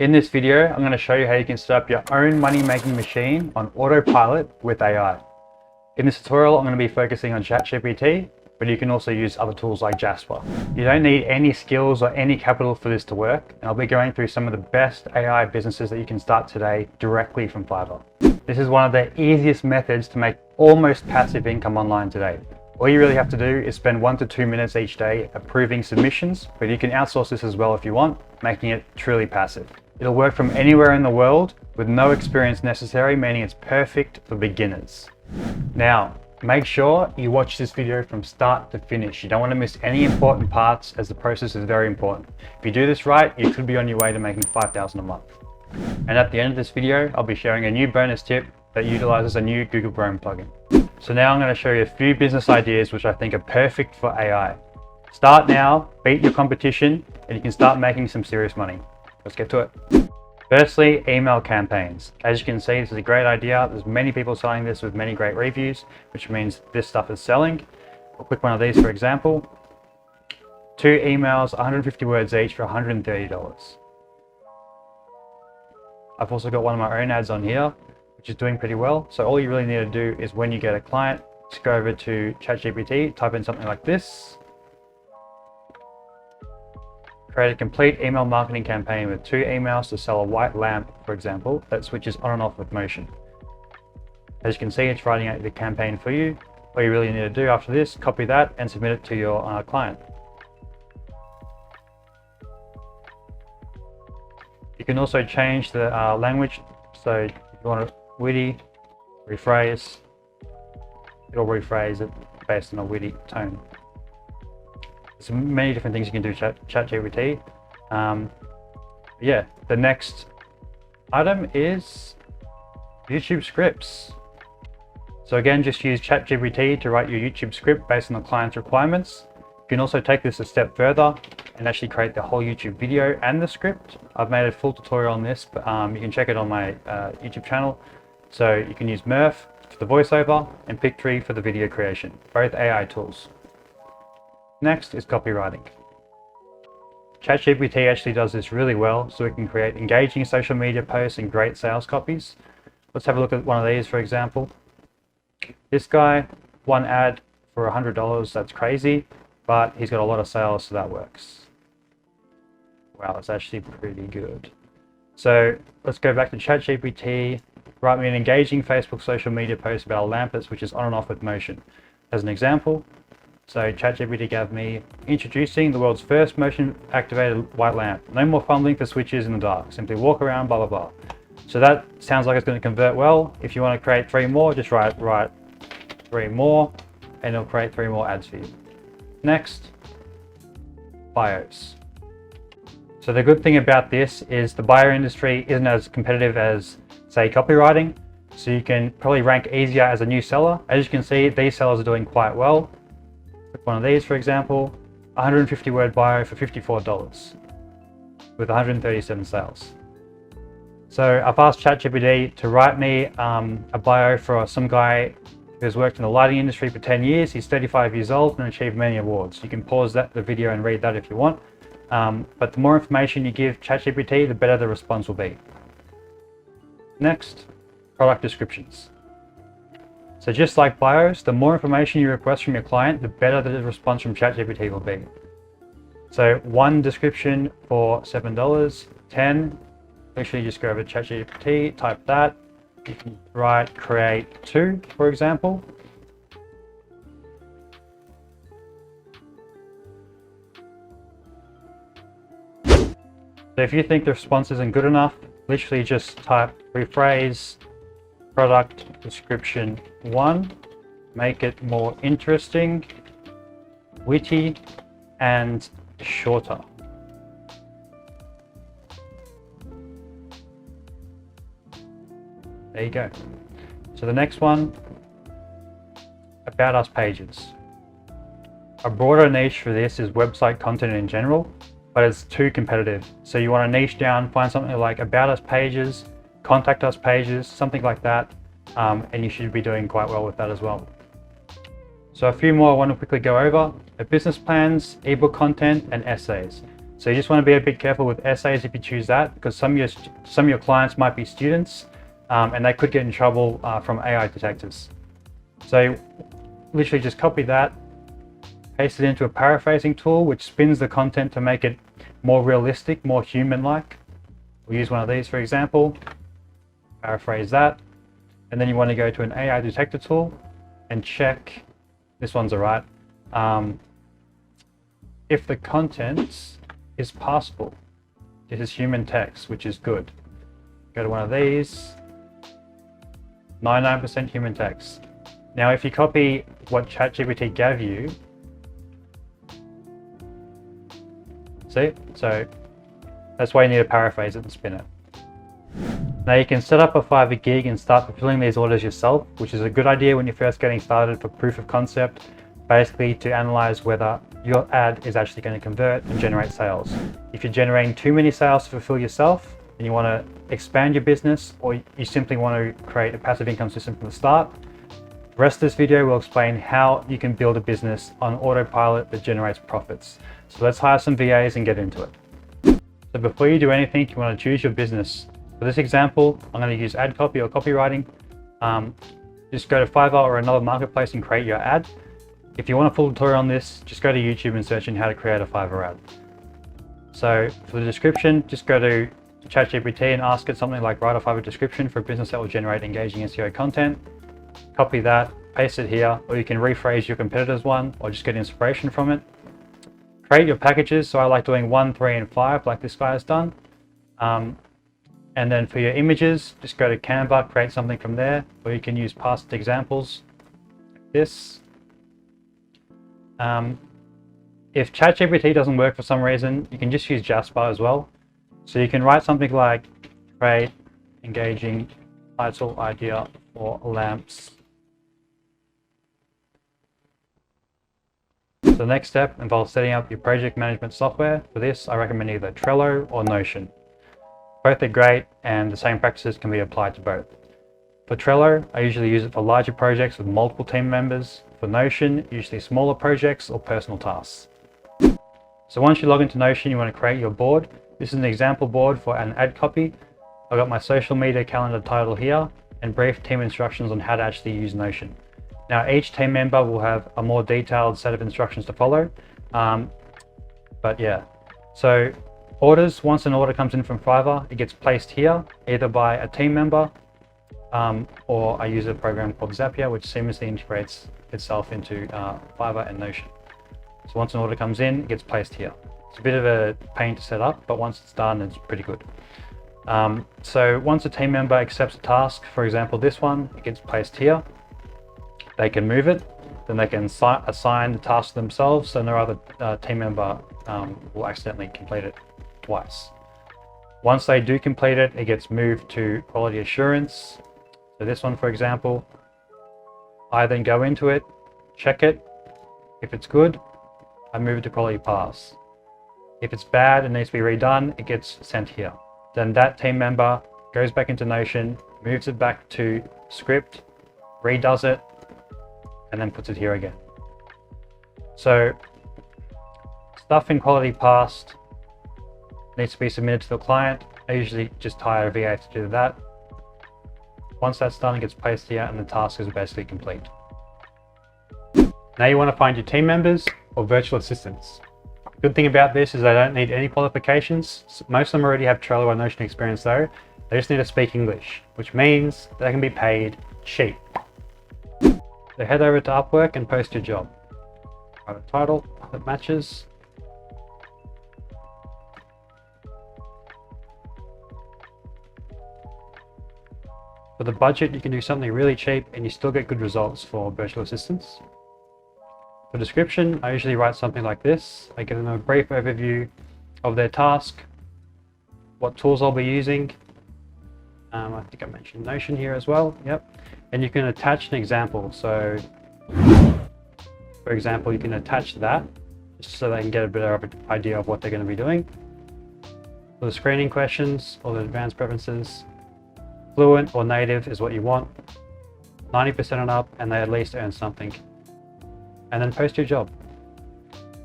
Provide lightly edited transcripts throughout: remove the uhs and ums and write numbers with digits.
In this video, I'm going to show you how you can set up your own money-making machine on autopilot with AI. In this tutorial, I'm going to be focusing on Chat GPT, but you can also use other tools like Jasper. You don't need any skills or any capital for this to work, and I'll be going through some of the best AI businesses that you can start today directly from Fiverr. This is one of the easiest methods to make almost passive income online today. All you really have to do is spend 1 to 2 minutes each day approving submissions, but you can outsource this as well if you want, making it truly passive. It'll work from anywhere in the world with no experience necessary, meaning it's perfect for beginners. Now, make sure you watch this video from start to finish. You don't want to miss any important parts, as the process is very important. If you do this right, you could be on your way to making $5,000 a month. And at the end of this video, I'll be sharing a new bonus tip that utilizes a new Google Chrome plugin. So now I'm going to show you a few business ideas which I think are perfect for AI. Start now, beat your competition, and you can start making some serious money. Let's get to it. Firstly, email campaigns. As you can see, this is a great idea. There's many people selling this with many great reviews, which means this stuff is selling. We'll click one of these, for example. 2 emails, 150 words each for $130. I've also got one of my own ads on here, which is doing pretty well. So all you really need to do is, when you get a client, just go over to Chat GPT, type in something like this. Create a complete email marketing campaign with 2 emails to sell a white lamp, for example, that switches on and off with motion. As you can see, it's writing out the campaign for you. All you really need to do after this, copy that and submit it to your client. You can also change the language. So if you want a witty, rephrase, it'll rephrase it based on a witty tone. There's many different things you can do with Chat GPT. Yeah, the next item is YouTube scripts. So again, just use Chat GPT to write your YouTube script based on the client's requirements. You can also take this a step further and actually create the whole YouTube video and the script. I've made a full tutorial on this, but you can check it on my YouTube channel. So you can use Murph for the voiceover and Pictory for the video creation, both AI tools. Next is copywriting. ChatGPT actually does this really well, so it can create engaging social media posts and great sales copies. Let's have a look at one of these, for example. This guy, one ad for $100, that's crazy, but he's got a lot of sales, so that works. Wow, that's actually pretty good. So let's go back to ChatGPT. Write me an engaging Facebook social media post about a lamp that switches on and off with motion. As an example, so ChatGPT gave me, introducing the world's first motion-activated white lamp. No more fumbling for switches in the dark. Simply walk around, blah, blah, blah. So that sounds like it's going to convert well. If you want to create 3 more, just write 3 more, and it'll create 3 more ads for you. Next, bios. So the good thing about this is the bio industry isn't as competitive as, say, copywriting. So you can probably rank easier as a new seller. As you can see, these sellers are doing quite well. One of these, for example, 150 word bio for $54 with 137 sales. So I've asked ChatGPT to write me a bio for some guy who's worked in the lighting industry for 10 years. He's 35 years old and achieved many awards. You can pause the video and read that if you want. But the more information you give ChatGPT, the better the response will be. Next, product descriptions. So just like bios, the more information you request from your client, the better the response from ChatGPT will be. So 1 description for $7, 10. Actually, just go over to ChatGPT, type that. You can write create 2, for example. So if you think the response isn't good enough, literally just type rephrase product description 1, make it more interesting, witty, and shorter. There you go. So the next one, about us pages. A broader niche for this is website content in general, but it's too competitive. So you want to niche down, find something like about us pages, contact us pages, something like that, and you should be doing quite well with that as well. So a few more I want to quickly go over: business plans, ebook content, and essays. So you just want to be a bit careful with essays if you choose that, because some of your clients might be students and they could get in trouble from AI detectors. So literally just copy that, paste it into a paraphrasing tool, which spins the content to make it more realistic, more human-like. We'll use one of these, for example, paraphrase that. And then you want to go to an AI detector tool and check, this one's all right, if the content is passable. This is human text, which is good. Go to one of these, 99% human text. Now, if you copy what Chat GPT gave you, see? So that's why you need to paraphrase it and spin it. Now you can set up a Fiverr gig and start fulfilling these orders yourself, which is a good idea when you're first getting started for proof of concept, basically to analyze whether your ad is actually going to convert and generate sales. If you're generating too many sales to fulfill yourself and you want to expand your business, or you simply want to create a passive income system from the start, the rest of this video will explain how you can build a business on autopilot that generates profits. So let's hire some VAs and get into it. So before you do anything, you want to choose your business. For this example, I'm going to use ad copy or copywriting. Just go to Fiverr or another marketplace and create your ad. If you want a full tutorial on this, just go to YouTube and search in how to create a Fiverr ad. So for the description, just go to Chat GPT and ask it something like write a Fiverr description for a business that will generate engaging SEO content. Copy that, paste it here, or you can rephrase your competitor's one or just get inspiration from it. Create your packages. So I like doing 1, 3, and 5 like this guy has done. And then for your images, just go to Canva, create something from there, or you can use past examples like this. If Chat GPT doesn't work for some reason, you can just use Jasper as well. So you can write something like create engaging title idea for lamps. So the next step involves setting up your project management software. For this, I recommend either Trello or Notion. Both are great and the same practices can be applied to both. For Trello, I usually use it for larger projects with multiple team members. For Notion, usually smaller projects or personal tasks. So once you log into Notion, you want to create your board. This is an example board for an ad copy. I've got my social media calendar title here and brief team instructions on how to actually use Notion. Now each team member will have a more detailed set of instructions to follow. But yeah, so orders, once an order comes in from Fiverr, it gets placed here, either by a team member or I use a program called Zapier, which seamlessly integrates itself into Fiverr and Notion. So once an order comes in, it gets placed here. It's a bit of a pain to set up, but once it's done, it's pretty good. So once a team member accepts a task, for example, this one, it gets placed here. They can move it, then they can assign the task to themselves, so no other team member will accidentally complete it twice. Once they do complete it, it gets moved to quality assurance. So this one, for example, I then go into it, check it. If it's good, I move it to quality pass. If it's bad and needs to be redone, it gets sent here. Then that team member goes back into Notion, moves it back to script, redoes it, and then puts it here again. So stuff in quality passed needs to be submitted to the client. I usually just hire a VA to do that. Once that's done, it gets placed here and the task is basically complete. Now you want to find your team members or virtual assistants. The good thing about this is they don't need any qualifications. Most of them already have Trello or Notion experience though. They just need to speak English, which means they can be paid cheap. So head over to Upwork and post your job. Write a title that matches. For the budget, you can do something really cheap and you still get good results for virtual assistants. For description, I usually write something like this. I give them a brief overview of their task, what tools I'll be using. I think I mentioned Notion here as well. Yep. And you can attach an example. So, for example, you can attach that just so they can get a bit of an idea of what they're going to be doing. For the screening questions or the advanced preferences, fluent or native is what you want. 90% and up, and they at least earn something. And then post your job.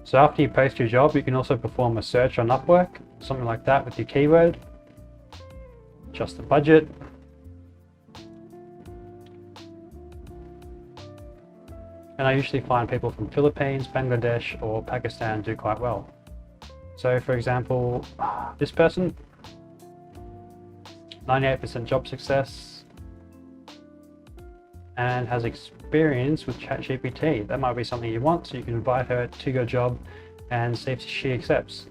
So after you post your job, you can also perform a search on Upwork, something like that with your keyword. Adjust the budget. And I usually find people from Philippines, Bangladesh, or Pakistan do quite well. So for example, this person, 98% job success, and has experience with Chat GPT. That might be something you want, so you can invite her to your job and see if she accepts.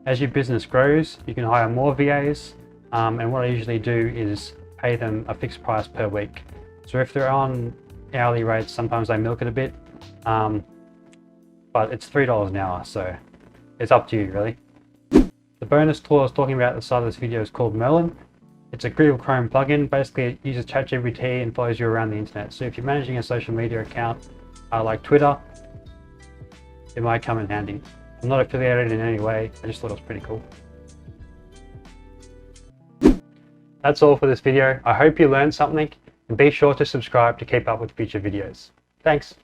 As your business grows, you can hire more VAs, and what I usually do is pay them a fixed price per week. So if they're on hourly rates, sometimes I milk it a bit, but it's $3 an hour, so it's up to you really. The bonus tool I was talking about at the start of this video is called Merlin. It's a Google Chrome plugin. Basically, it uses Chat GPT and follows you around the internet. So if you're managing a social media account like Twitter, it might come in handy. I'm not affiliated in any way, I just thought it was pretty cool. That's all for this video. I hope you learned something, and be sure to subscribe to keep up with future videos. Thanks.